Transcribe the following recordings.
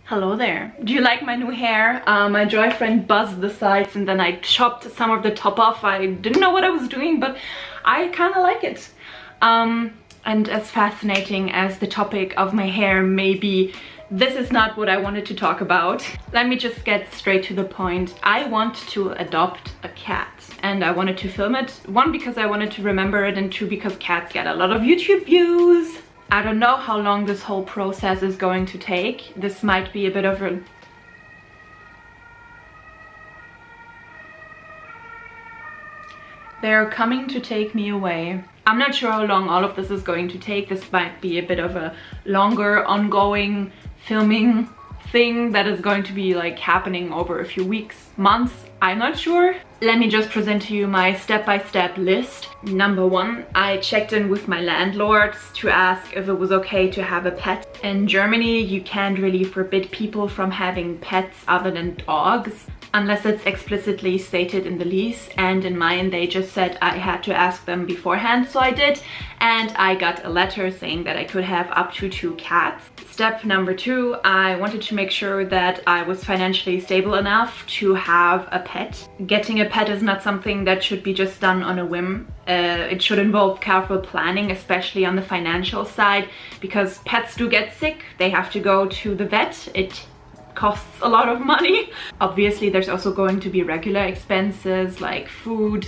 Hello there. Do you like my new hair? My dry friend buzzed the sides and then I chopped some of the top off. I didn't know what I was doing, but I kind of like it. And as fascinating as the topic of my hair may be, this is not what I wanted to talk about. Let me just get straight to the point. I want to adopt a cat and I wanted to film it. One, because I wanted to remember it, and two, because cats get a lot of YouTube views. I don't know how long this whole process is going to take. This might be a bit of a... They're coming to take me away. I'm not sure how long all of this is going to take. This might be a bit of a longer, ongoing filming thing that is going to be like happening over a few weeks, months. I'm not sure. Let me just present to you my step-by-step list. Number one, I checked in with my landlords to ask if it was okay to have a pet. In Germany, you can't really forbid people from having pets other than dogs, unless it's explicitly stated in the lease, and in mine they just said I had to ask them beforehand, so I did, and I got a letter saying that I could have up to 2 cats. Step number 2, I wanted to make sure that I was financially stable enough to have a pet. Getting a pet is not something that should be just done on a whim. It should involve careful planning, especially on the financial side, because pets do get sick, they have to go to the vet, it costs a lot of money. Obviously there's also going to be regular expenses like food,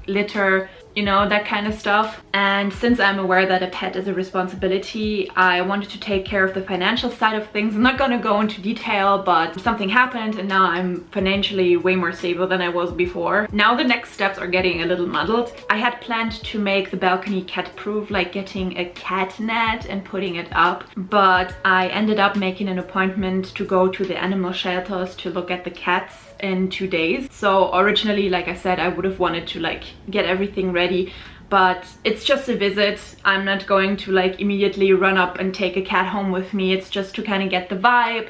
litter, you know, that kind of stuff. And since I'm aware that a pet is a responsibility, I wanted to take care of the financial side of things. I'm not gonna go into detail, but something happened and now I'm financially way more stable than I was before. Now the next steps are getting a little muddled. I had planned to make the balcony cat-proof, like getting a cat net and putting it up, but I ended up making an appointment to go to the animal shelters to look at the cats in 2 days. So originally, like I said, I would have wanted to like get everything ready, but it's just a visit. I'm not going to like immediately run up and take a cat home with me. It's just to kind of get the vibe,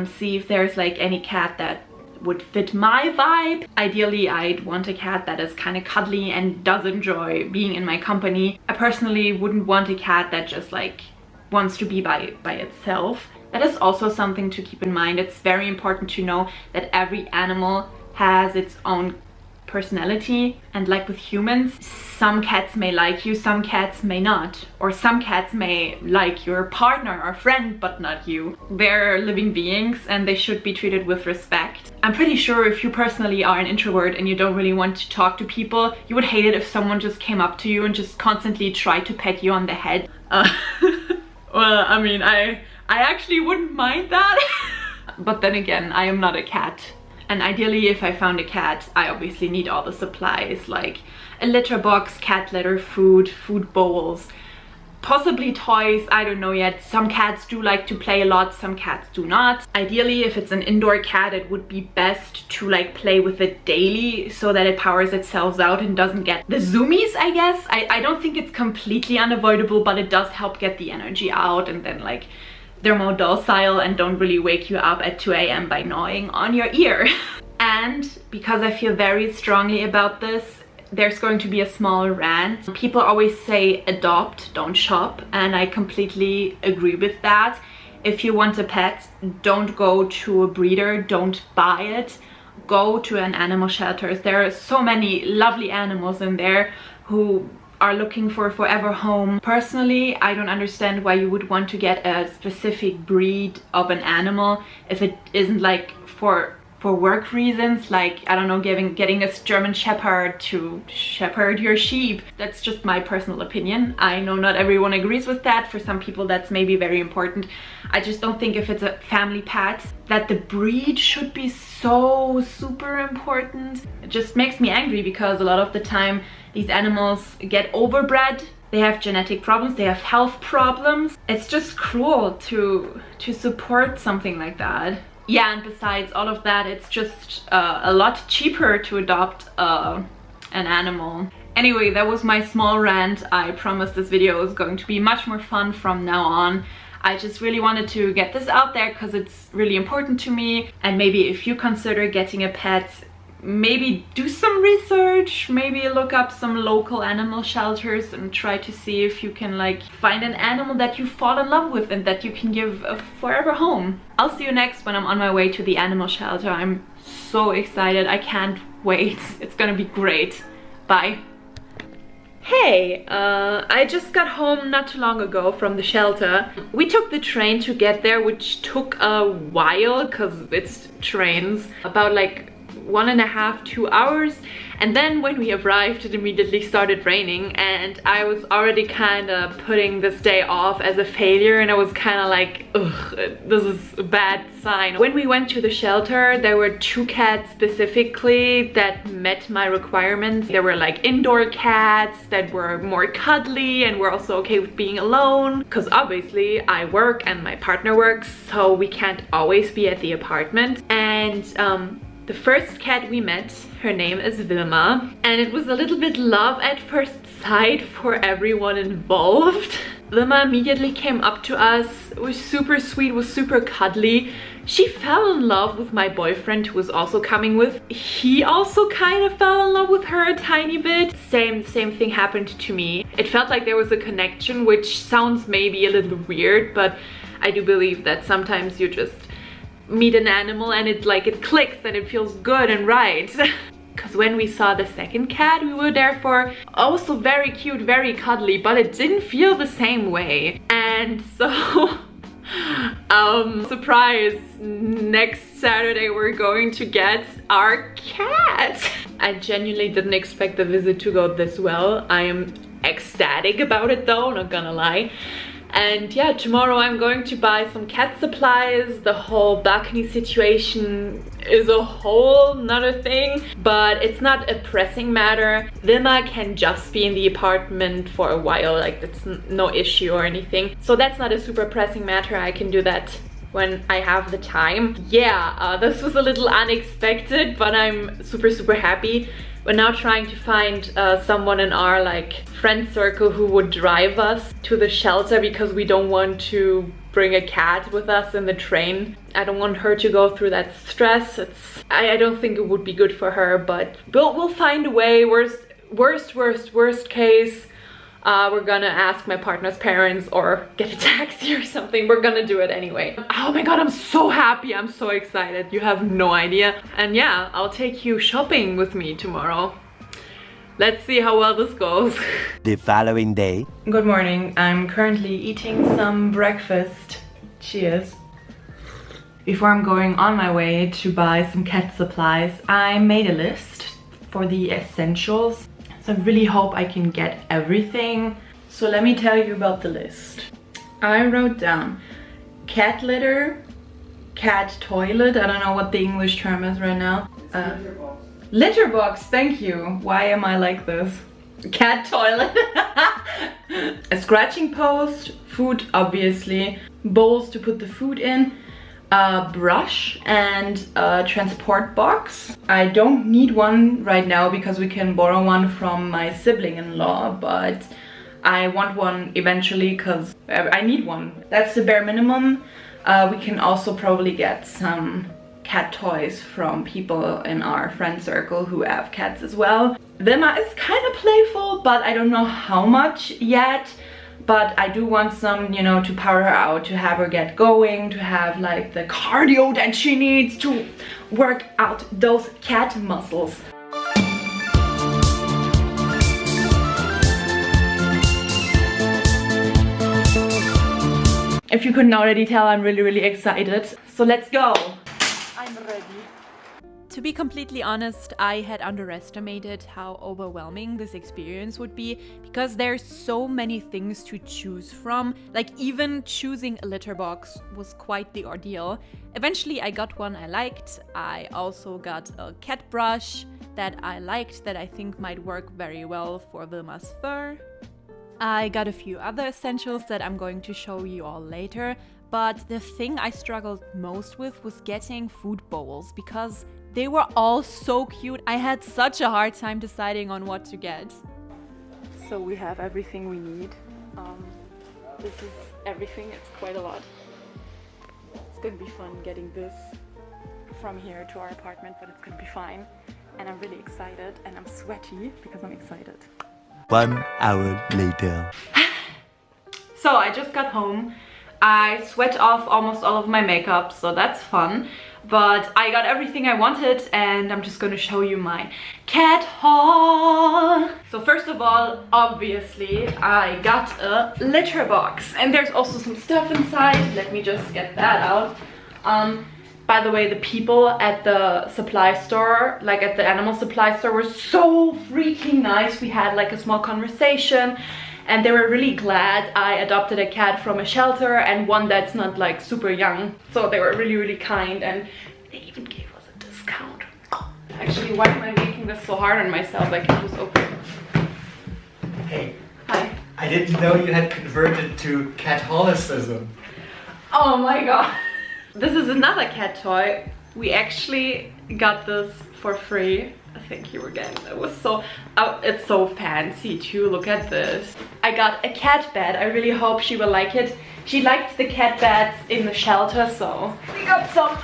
see if there's like any cat that would fit my vibe. Ideally, I'd want a cat that is kind of cuddly and does enjoy being in my company. I personally wouldn't want a cat that just like wants to be by itself. That is also something to keep in mind. It's very important to know that every animal has its own personality, and like with humans, some cats may like you, some cats may not, or some cats may like your partner or friend but not you. They're living beings and they should be treated with respect. I'm pretty sure if you personally are an introvert and you don't really want to talk to people, you would hate it if someone just came up to you and just constantly tried to pet you on the head. Well, I mean, I actually wouldn't mind that. But then again, I am not a cat. And ideally, if I found a cat, I obviously need all the supplies, like a litter box, cat litter, food bowls, possibly toys, I don't know yet. Some cats do like to play a lot, some cats do not. Ideally, if it's an indoor cat, it would be best to like play with it daily so that it powers itself out and doesn't get the zoomies, I guess. I don't think it's completely unavoidable, but it does help get the energy out, and then like they're more docile and don't really wake you up at 2 AM by gnawing on your ear. And because I feel very strongly about this, there's going to be a small rant. People always say adopt, don't shop, and I completely agree with that. If you want a pet, don't go to a breeder, don't buy it. Go to an animal shelter. There are so many lovely animals in there who are looking for a forever home. Personally, I don't understand why you would want to get a specific breed of an animal if it isn't like for work reasons, like, I don't know, getting a German Shepherd to shepherd your sheep. That's just my personal opinion. I know not everyone agrees with that. For some people that's maybe very important. I just don't think if it's a family pet that the breed should be so super important. It just makes me angry because a lot of the time these animals get overbred. They have genetic problems, they have health problems. It's just cruel to support something like that. Yeah, and besides all of that, it's just a lot cheaper to adopt an animal. Anyway, that was my small rant. I promise this video is going to be much more fun from now on. I just really wanted to get this out there because it's really important to me. And maybe if you consider getting a pet, maybe do some research, maybe look up some local animal shelters and try to see if you can like find an animal that you fall in love with and that you can give a forever home. I'll see you next when I'm on my way to the animal shelter. I'm so excited. I can't wait. It's gonna be great. Bye. Hey, I just got home not too long ago from the shelter. We took the train to get there, which took a while because it's trains, about like 1.5 to 2 hours. And then when we arrived, it immediately started raining, and I was already kind of putting this day off as a failure, and I was kind of like, ugh, this is a bad sign. When we went to the shelter, there were 2 cats specifically that met my requirements. There were like indoor cats that were more cuddly and were also okay with being alone, because obviously I work and my partner works, so we can't always be at the apartment. And the first cat we met, her name is Vilma, and it was a little bit love at first sight for everyone involved. Vilma immediately came up to us, was super sweet, was super cuddly. She fell in love with my boyfriend, who was also coming with. He also kind of fell in love with her a tiny bit. Same thing happened to me. It felt like there was a connection, which sounds maybe a little weird, but I do believe that sometimes you just meet an animal and it clicks and it feels good and right. Because when we saw the second cat we were there for, also very cute, very cuddly, but it didn't feel the same way. And so surprise, next Saturday we're going to get our cat. I genuinely didn't expect the visit to go this well. I am ecstatic about it though, not gonna lie. And yeah, tomorrow I'm going to buy some cat supplies. The whole balcony situation is a whole nother thing, but it's not a pressing matter. Vilma can just be in the apartment for a while, like that's no issue or anything. So that's not a super pressing matter. I can do that when I have the time. Yeah, this was a little unexpected, but I'm super happy. We're now trying to find someone in our friend circle who would drive us to the shelter, because we don't want to bring a cat with us in the train. I don't want her to go through that stress. I don't think it would be good for her, but we'll find a way. Worst case, we're gonna ask my partner's parents or get a taxi or something. We're gonna do it anyway. Oh my god, I'm so happy. I'm so excited. You have no idea. And yeah, I'll take you shopping with me tomorrow. Let's see how well this goes. The following day. Good morning. I'm currently eating some breakfast. Cheers. Before I'm going on my way to buy some cat supplies, I made a list for the essentials. So I really hope I can get everything. So let me tell you about the list. I wrote down cat litter, cat toilet. I don't know what the English term is right now. Litter box, thank you. Why am I like this? Cat toilet. A scratching post, food obviously, bowls to put the food in, a brush, and a transport box. I don't need one right now because we can borrow one from my sibling-in-law, but I want one eventually because I need one. That's the bare minimum. We can also probably get some cat toys from people in our friend circle who have cats as well. Vilma is kind of playful, but I don't know how much yet. But I do want some, you know, to power her out, to have her get going, to have like the cardio that she needs to work out those cat muscles. If you couldn't already tell, I'm really excited. So let's go. I'm ready. To be completely honest, I had underestimated how overwhelming this experience would be, because there's so many things to choose from. Like, even choosing a litter box was quite the ordeal. Eventually I got one I liked. I also got a cat brush that I liked, that I think might work very well for Vilma's fur. I got a few other essentials that I'm going to show you all later, but the thing I struggled most with was getting food bowls, because they were all so cute. I had such a hard time deciding on what to get. So we have everything we need. This is everything. It's quite a lot. It's gonna be fun getting this from here to our apartment, but it's gonna be fine. and I'm really excited and I'm sweaty because I'm excited. 1 hour later. So I just got home. I sweat off almost all of my makeup, so that's fun. But I got everything I wanted and I'm just gonna show you my cat haul. So first of all, obviously, I got a litter box. And there's also some stuff inside. Let me just get that out. By the way, the people at the supply store, like at the animal supply store, were so freaking nice. We had like a small conversation. And they were really glad I adopted a cat from a shelter and one that's not like super young. So they were really, really kind and they even gave us a discount. Actually, why am I making this so hard on myself? I can just open it. Hey. Hi. I didn't know you had converted to Catholicism. Oh my god. This is another cat toy. We actually got this for free. Thank you again. It was so, oh, it's so fancy too. Look at this. I got a cat bed. I really hope she will like it. She liked the cat beds in the shelter, so we got some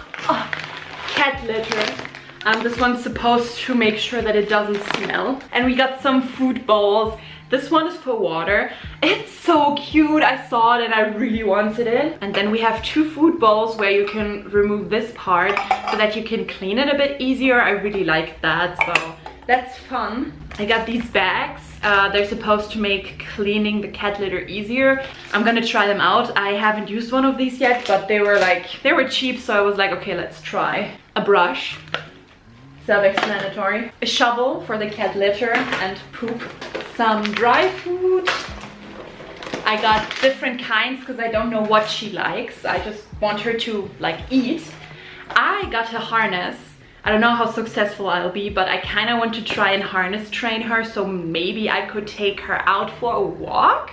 cat litter. This one's supposed to make sure that it doesn't smell. And we got some food bowls. This one is for water. It's so cute. I saw it and I really wanted it. And then we have 2 food bowls where you can remove this part so that you can clean it a bit easier. I really like that, so that's fun. I got these bags. They're supposed to make cleaning the cat litter easier. I'm gonna try them out. I haven't used one of these yet, but they were cheap, so I was like, okay, let's try. A brush. Self-explanatory. A shovel for the cat litter and poop. Some dry food. I got different kinds because I don't know what she likes. I just want her to like eat. I got a harness. I don't know how successful I'll be, but I kind of want to try and harness train her, so maybe I could take her out for a walk.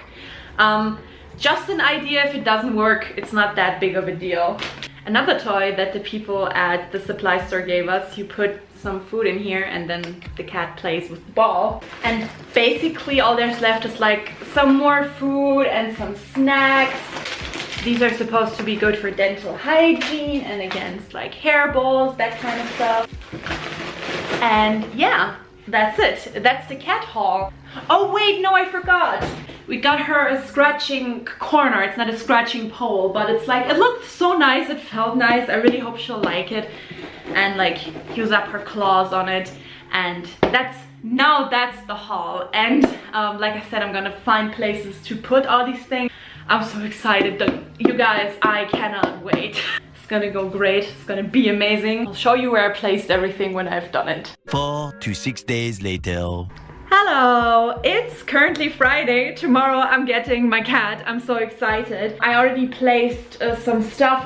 Just an idea. If it doesn't work, it's not that big of a deal. Another toy that the people at the supply store gave us, you put some food in here and then the cat plays with the ball. And basically all there's left is like some more food and some snacks. These are supposed to be good for dental hygiene and against like hair balls, that kind of stuff. And yeah, that's it. That's the cat haul. Oh wait, no, I forgot. We got her a scratching corner. It's not a scratching pole, but it's like, it looked so nice. It felt nice. I really hope she'll like it and like use up her claws on it. And that's the haul. And like I said, I'm gonna find places to put all these things. I'm so excited. You guys, I cannot wait. It's gonna go great. It's gonna be amazing. I'll show you where I placed everything when I've done it. 4 to 6 days later. Hello, it's currently Friday. Tomorrow I'm getting my cat. I'm so excited. I already placed some stuff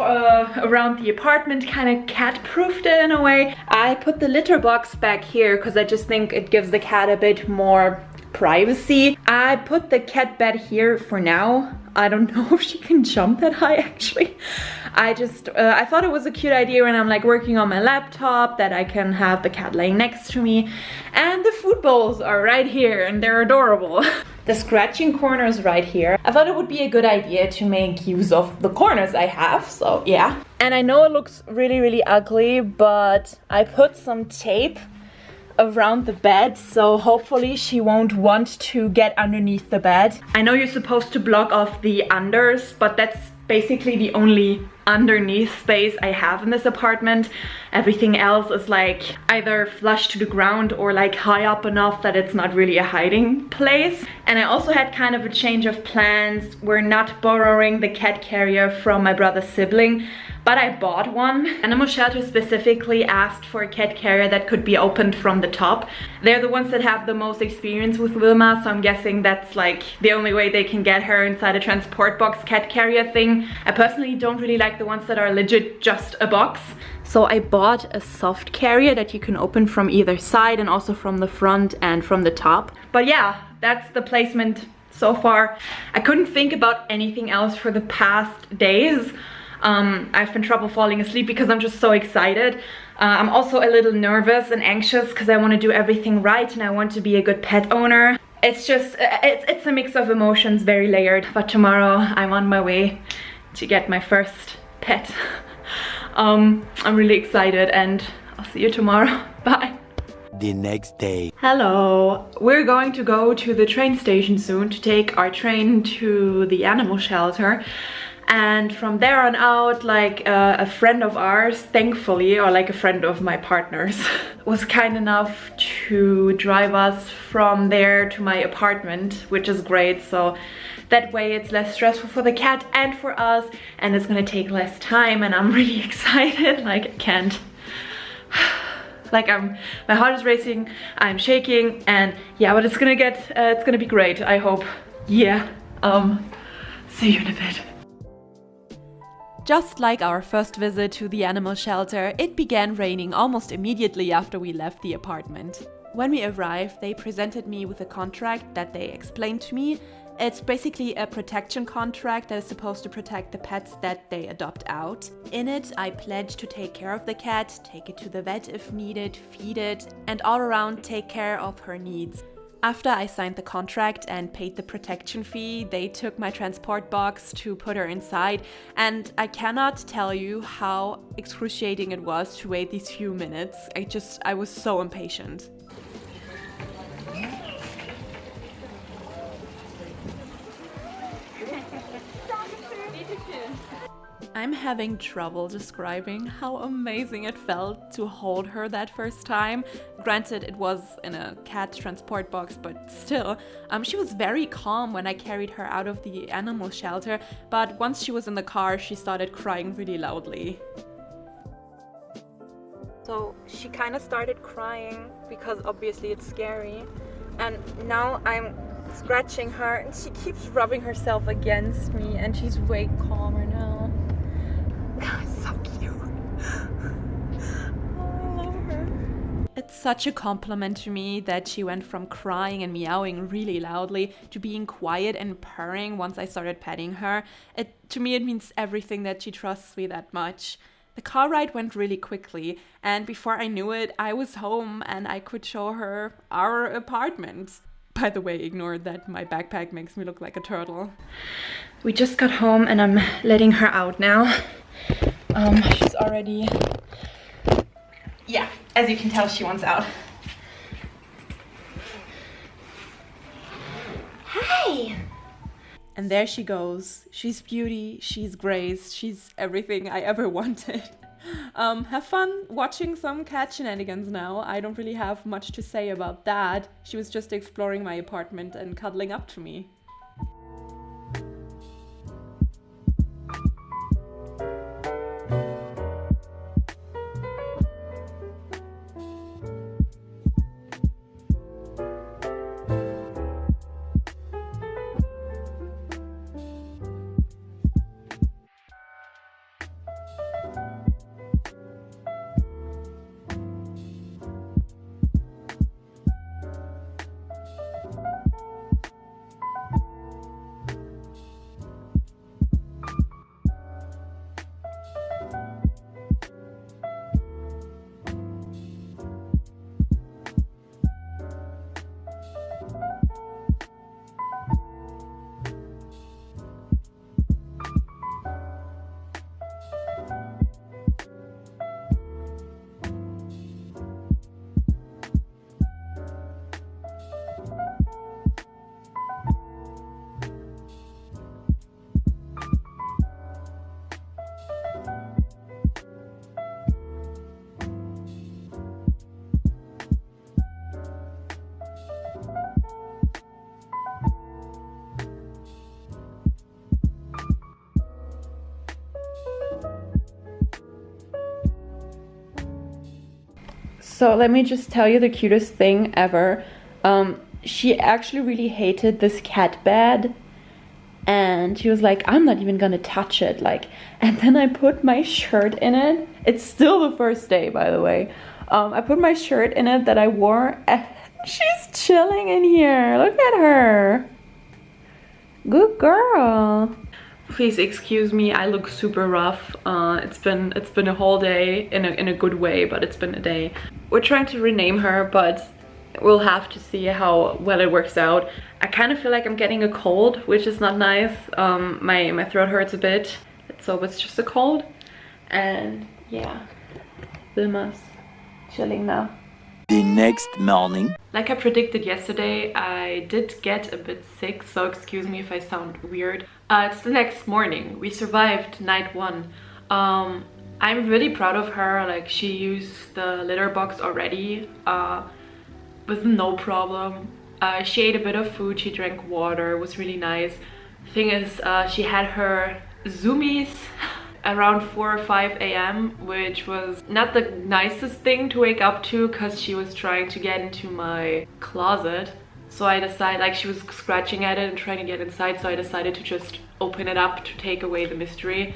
around the apartment, kind of cat-proofed it in a way. I put the litter box back here because I just think it gives the cat a bit more privacy. I put the cat bed here for now. I don't know if she can jump that high actually. I thought it was a cute idea when I'm like working on my laptop that I can have the cat laying next to me. And the food bowls are right here and they're adorable. The scratching corner is right here. I thought it would be a good idea to make use of the corners I have, so yeah. And I know it looks really, really ugly, but I put some tape around the bed, so hopefully she won't want to get underneath the bed. I know you're supposed to block off the unders, but that's basically the only underneath space I have in this apartment. Everything else is like either flush to the ground or like high up enough that it's not really a hiding place. And I also had kind of a change of plans. We're not borrowing the cat carrier from my brother's sibling, but I bought one. Animal shelter specifically asked for a cat carrier that could be opened from the top. They're the ones that have the most experience with Wilma, so I'm guessing that's like the only way they can get her inside a transport box cat carrier thing. I personally don't really like the ones that are legit just a box. So I bought a soft carrier that you can open from either side and also from the front and from the top. But yeah, that's the placement so far. I couldn't think about anything else for the past days. I've been trouble falling asleep because I'm just so excited. I'm also a little nervous and anxious because I want to do everything right and I want to be a good pet owner. It's just, it's a mix of emotions, very layered. But tomorrow I'm on my way to get my first pet. I'm really excited and I'll see you tomorrow. Bye. the next day. Hello! We're going to go to the train station soon to take our train to the animal shelter. And from there on out, like a friend of ours, thankfully, or like a friend of my partner's, was kind enough to drive us from there to my apartment, which is great. So that way it's less stressful for the cat and for us, and it's gonna take less time, and I'm really excited. Like, I can't. Like, my heart is racing, I'm shaking, and yeah, but it's gonna be great, I hope. Yeah, see you in a bit. Just like our first visit to the animal shelter, it began raining almost immediately after we left the apartment. When we arrived, they presented me with a contract that they explained to me. It's basically a protection contract that is supposed to protect the pets that they adopt out. In it, I pledge to take care of the cat, take it to the vet if needed, feed it, and all around take care of her needs. After I signed the contract and paid the protection fee, they took my transport box to put her inside, and I cannot tell you how excruciating it was to wait these few minutes. I was so impatient. I'm having trouble describing how amazing it felt to hold her that first time. Granted, it was in a cat transport box, but still, she was very calm when I carried her out of the animal shelter, but once she was in the car, she started crying really loudly. So she kind of started crying because obviously it's scary, and now I'm scratching her and she keeps rubbing herself against me, and she's way calmer now. So cute. Oh, I love her. It's such a compliment to me that she went from crying and meowing really loudly to being quiet and purring once I started petting her. To me, it means everything that she trusts me that much. The car ride went really quickly, and before I knew it, I was home and I could show her our apartment. By the way, ignore that my backpack makes me look like a turtle. We just got home and I'm letting her out now. She's already... Yeah, as you can tell, she wants out. Hi! And there she goes. She's beauty, she's grace, she's everything I ever wanted. Have fun watching some cat shenanigans now. I don't really have much to say about that. She was just exploring my apartment and cuddling up to me. So let me just tell you the cutest thing ever. She actually really hated this cat bed, and she was like, I'm not even gonna touch it. And then I put my shirt in it. It's still the first day, by the way. I put my shirt in it that I wore. She's chilling in here. Look at her. Good girl. Please excuse me, I look super rough. It's been a whole day in a good way, but it's been a day. We're trying to rename her, but we'll have to see how well it works out. I kind of feel like I'm getting a cold, which is not nice. My throat hurts a bit, so it's just a cold. And yeah, Wilma's chilling now. The next morning. Like I predicted yesterday, I did get a bit sick, so excuse me if I sound weird. It's the next morning. We survived night 1. I'm really proud of her. Like, she used the litter box already with no problem. She ate a bit of food, she drank water, it was really nice. Thing is, she had her zoomies around 4 or 5 a.m, which was not the nicest thing to wake up to because she was trying to get into my closet. So I decided, like, she was scratching at it and trying to get inside, so I decided to just open it up to take away the mystery.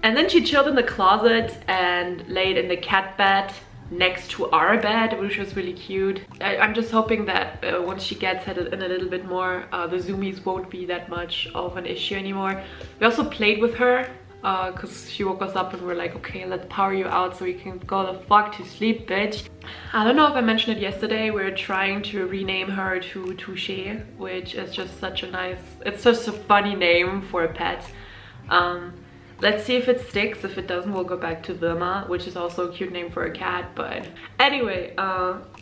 And then she chilled in the closet and laid in the cat bed next to our bed, which was really cute. I'm just hoping that once she gets in a little bit more, the zoomies won't be that much of an issue anymore. We also played with her because she woke us up and we're like, okay, let's power you out so you can go the fuck to sleep, bitch. I don't know if I mentioned it yesterday, we're trying to rename her to Touché, which is just such a nice, it's just a funny name for a pet. Let's see if it sticks. If it doesn't, we'll go back to Vilma, which is also a cute name for a cat. But anyway,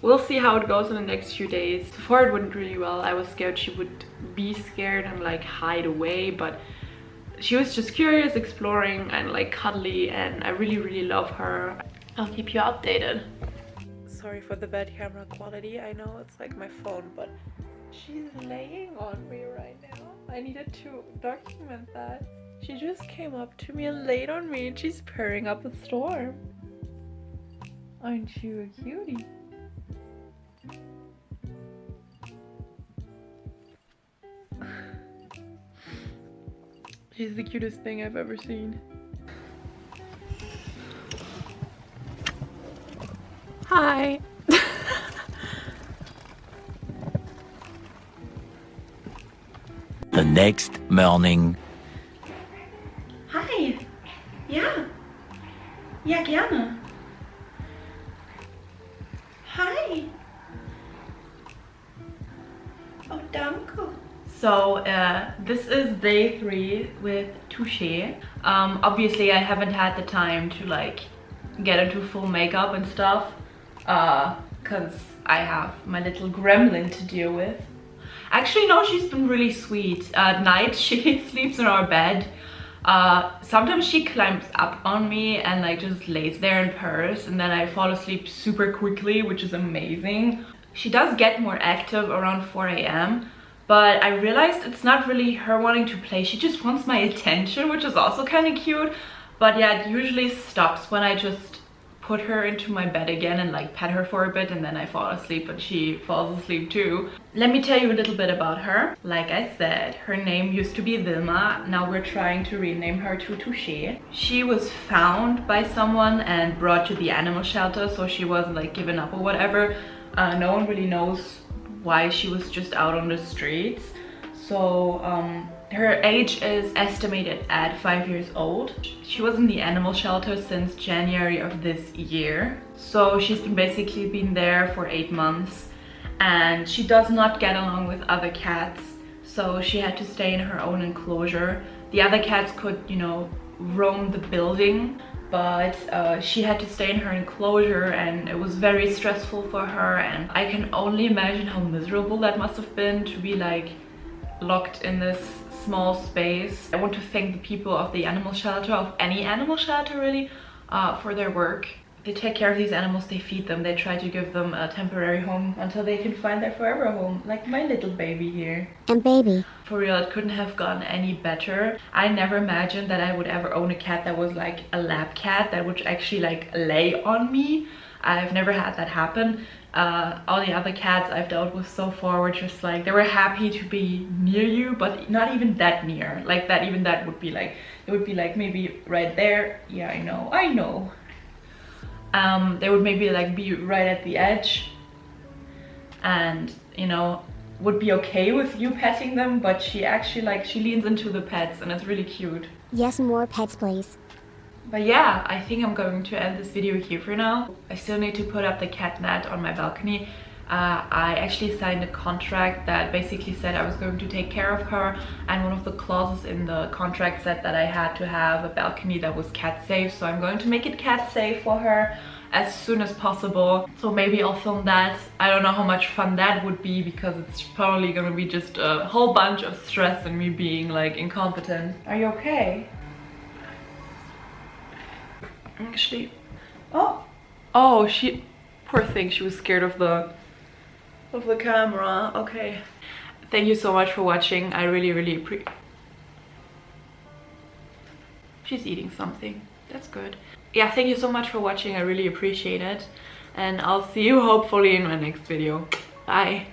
we'll see how it goes in the next few days. So far it went really well. I was scared she would be scared and like hide away, but she was just curious, exploring, and like cuddly, and I really love her. I'll keep you updated. Sorry for the bad camera quality. I know it's like my phone, but she's laying on me right now. I needed to document that. She just came up to me and laid on me and she's purring up a storm. Aren't you a cutie? She's the cutest thing I've ever seen. Hi. The next morning. Hi. Ja. Ja, gerne. Hi. Oh, danke. So, this is day 3 with Touché. Obviously, I haven't had the time to like get into full makeup and stuff, because I have my little gremlin to deal with. Actually, no, she's been really sweet. At night, she sleeps in our bed. Sometimes she climbs up on me and like just lays there and purrs, and then I fall asleep super quickly, which is amazing. She does get more active around 4 a.m, but I realized it's not really her wanting to play, she just wants my attention, which is also kind of cute. But yeah, it usually stops when I just put her into my bed again and like pet her for a bit, and then I fall asleep and she falls asleep too. Let me tell you a little bit about her. Like I said, her name used to be Vilma. Now we're trying to rename her to Touché. She was found by someone and brought to the animal shelter, so she wasn't like given up or whatever. No one really knows why she was just out on the streets. So her age is estimated at 5 years old. She was in the animal shelter since January of this year. So she's basically been there for 8 months, and she does not get along with other cats. So she had to stay in her own enclosure. The other cats could, you know, roam the building, but she had to stay in her enclosure, and it was very stressful for her. And I can only imagine how miserable that must have been to be like locked in this small space. I want to thank the people of the animal shelter, of any animal shelter really, for their work. They take care of these animals, they feed them, they try to give them a temporary home until they can find their forever home, like my little baby here. And baby. For real, it couldn't have gone any better. I never imagined that I would ever own a cat that was like a lab cat that would actually like lay on me. I've never had that happen. All the other cats I've dealt with so far were just like, they were happy to be near you, but not even that near. Like that, even that would be like, it would be like maybe right there. Yeah, I know. They would maybe like be right at the edge and, you know, would be okay with you petting them, but she actually like, she leans into the pets and it's really cute. Yes, more pets, please. But yeah, I think I'm going to end this video here for now. I still need to put up the cat net on my balcony. I actually signed a contract that basically said I was going to take care of her, and one of the clauses in the contract said that I had to have a balcony that was cat safe, so I'm going to make it cat safe for her as soon as possible. So maybe I'll film that. I don't know how much fun that would be, because it's probably gonna be just a whole bunch of stress and me being like incompetent. Are you okay? Actually, oh, she, poor thing, she was scared of the camera. Okay, thank you so much for watching. I really appreciate. She's eating something, that's good. Yeah, thank you so much for watching. I really appreciate it, and I'll see you hopefully in my next video. Bye.